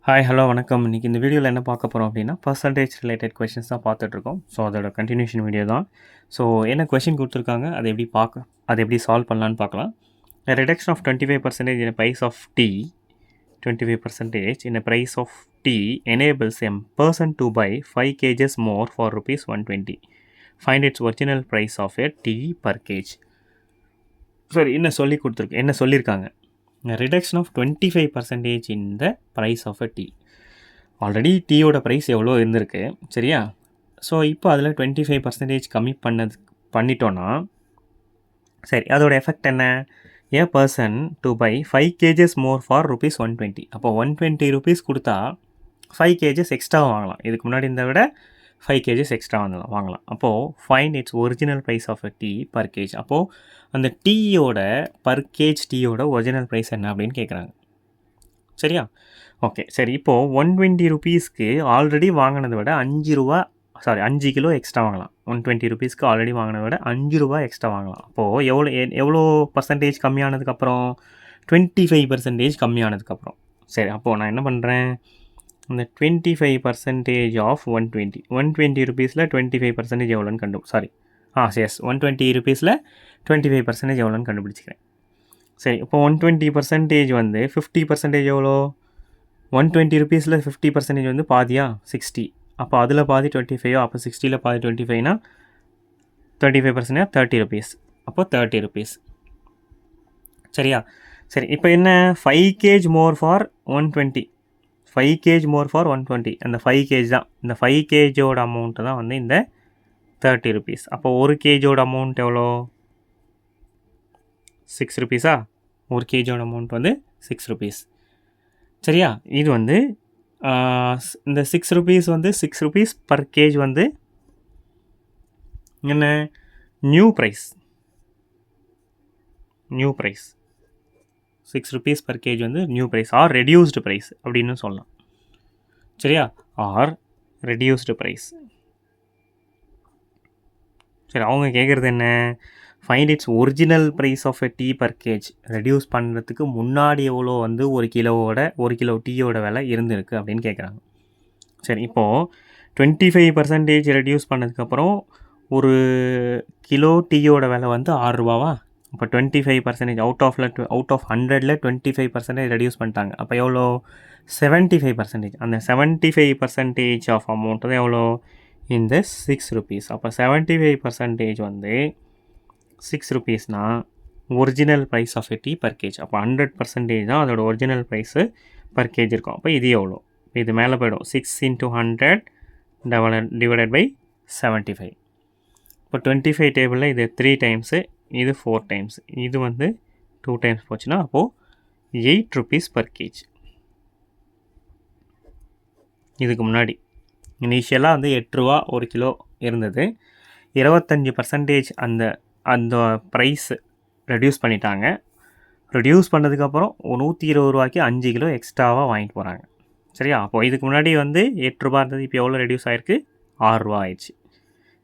Hi hello வணக்கம். இன்றைக்கி இந்த வீடியோவில் என்ன பார்க்க போகிறோம் அப்படின்னா பர்சன்டேஜ் ரிலேட்டட் கொஷின்ஸ் தான் பார்த்துட்ருக்கோம். ஸோ அதோட கண்டினியூஷன் வீடியோ தான். ஸோ என்ன கொஷின் கொடுத்துருக்காங்க, அதை எப்படி சால்வ் பண்ணலான்னு பார்க்கலாம். Reduction of 25% in a price of tea, 25% in a price of tea enables a person to buy 5 kgs more for rupees 120. Find its original price of a tea per kg. சரி, என்ன சொல்லியிருக்காங்க, reduction of 25% in the price of a tea. Already டீயோட price எவ்வளோ இருந்திருக்கு, சரியா? So இப்போ அதில் 25% கம்மி பண்ணிட்டோன்னா சரி, அதோட எஃபெக்ட் என்ன? A person to buy 5 kgs more for rupees 120. அப்போ 120 rupees கொடுத்தா 5 kgs எக்ஸ்ட்ரா வாங்கலாம். இதுக்கு முன்னாடி இந்த விட 5 kgs எக்ஸ்ட்ரா வாங்கலாம். அப்போது find its original price of a tea per kg. அப்போது அந்த டீயோட பர் கேஜ் டீயோட ஒரிஜினல் ப்ரைஸ் என்ன அப்படின்னு கேட்குறாங்க, சரியா? ஓகே, சரி. இப்போது 120 rupeesக்கு ஆல்ரெடி வாங்கினதை விட 5 கிலோ எக்ஸ்ட்ரா வாங்கலாம். 120 rupeesக்கு ஆல்ரெடி வாங்கினதை விட 5 ரூபா எக்ஸ்ட்ரா வாங்கலாம். அப்போது எவ்வளோ பர்சன்டேஜ் கம்மியானதுக்கப்புறம்? 25% கம்மியானதுக்கப்புறம். சரி, அப்போது நான் என்ன பண்ணுறேன், இந்த 25% ஆஃப் 120 rupeesல 25% எவ்வளோன்னு எஸ் 120 rupeesல 25% எவ்வளோன்னு கண்டுபிடிச்சிக்கிறேன். சரி, இப்போ 120% வந்து 50% எவ்வளோ? 120 rupeesல 50% வந்து பாதியா? 60. அப்போ அதில் பாதி 25, அப்போ 60ல் பாதி 25னா 25% 30 rupees. அப்போ 30 rupees, சரியா? சரி, இப்போ என்ன, 5 kg more for 120. 5 kg more for 120. அந்த 5 kg தான், இந்த 5 kgோட அமௌண்ட்டு தான் வந்து இந்த 30 rupees. அப்போ 1 kgோட அமௌண்ட் எவ்வளோ? 6 rupeesா? 1 kgோட அமௌண்ட் வந்து 6 rupees, சரியா? இது வந்து இந்த 6 rupees வந்து 6 rupees பர் கேஜ் வந்து என்ன, new price. 6 rupees per kg வந்து new price or reduced price அப்படின்னு சொல்லலாம், சரியா? Or reduced price. சரி, அவங்க கேட்குறது என்ன, find its original price of a tea per kg. Reduce பண்ணுறதுக்கு முன்னாடி எவ்வளோ வந்து ஒரு கிலோ டீயோட விலை இருந்திருக்கு அப்படின்னு கேட்குறாங்க. சரி, இப்போது 25% ரெடியூஸ் பண்ணதுக்கப்புறம் ஒரு கிலோ டீயோட விலை வந்து 6 ரூபாவா? அப்போ 25% அவுட் ஆஃப் 100ல் 25% ரெடியூஸ் பண்ணிட்டாங்க. அப்போ எவ்வளோ? 75%. அந்த 75% ஆஃப் அமௌண்ட் தான் எவ்வளோ? இந்த 6 rupees. அப்போ 75% வந்து 6 rupeesனால் original price of a tea per kg. அப்போ 100% தான் அதோட ஒரிஜினல் ப்ரைஸு பர் கேஜ் இருக்கும். அப்போ இது எவ்வளோ? இது மேலே போய்டும். 6 × 100 டிவைடட் பை 75. இப்போ 25 டேபிளில் இது 3 டைம்ஸு, இது 4 டைம்ஸ், இது வந்து 2 டைம்ஸ் போச்சுன்னா அப்போது 8 rupees பர் கேஜ். இதுக்கு முன்னாடி இனிஷியலாக வந்து 8 ரூபா ஒரு கிலோ இருந்தது. 25% அந்த ப்ரைஸ் ரெடியூஸ் பண்ணிட்டாங்க. ரெடியூஸ் பண்ணதுக்கப்புறம் 120 ரூபாய்க்கு 5 கிலோ எக்ஸ்ட்ராவாக வாங்கிட்டு போகிறாங்க, சரியா? அப்போது இதுக்கு முன்னாடி வந்து 8 ரூபா இருந்தது, இப்போ எவ்வளோ ரெடியூஸ் ஆகிருக்கு? 6 ரூபா ஆயிடுச்சு.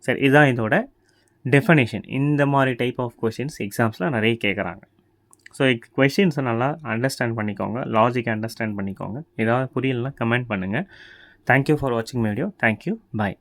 சரி, இதுதான் இதோட டெஃபனேஷன். இந்த மாதிரி டைப் ஆஃப் கொஷின்ஸ் எக்ஸாம்ஸில் நிறைய கேட்குறாங்க. ஸோ கொஷின்ஸை நல்லா அண்டர்ஸ்டாண்ட் பண்ணிக்கோங்க, லாஜிக் அண்டர்ஸ்டாண்ட் பண்ணிக்கோங்க. ஏதாவது புரியலன்னா கமெண்ட் பண்ணுங்கள். தேங்க்யூ ஃபார் வாட்சிங் மை வீடியோ. Thank you, bye.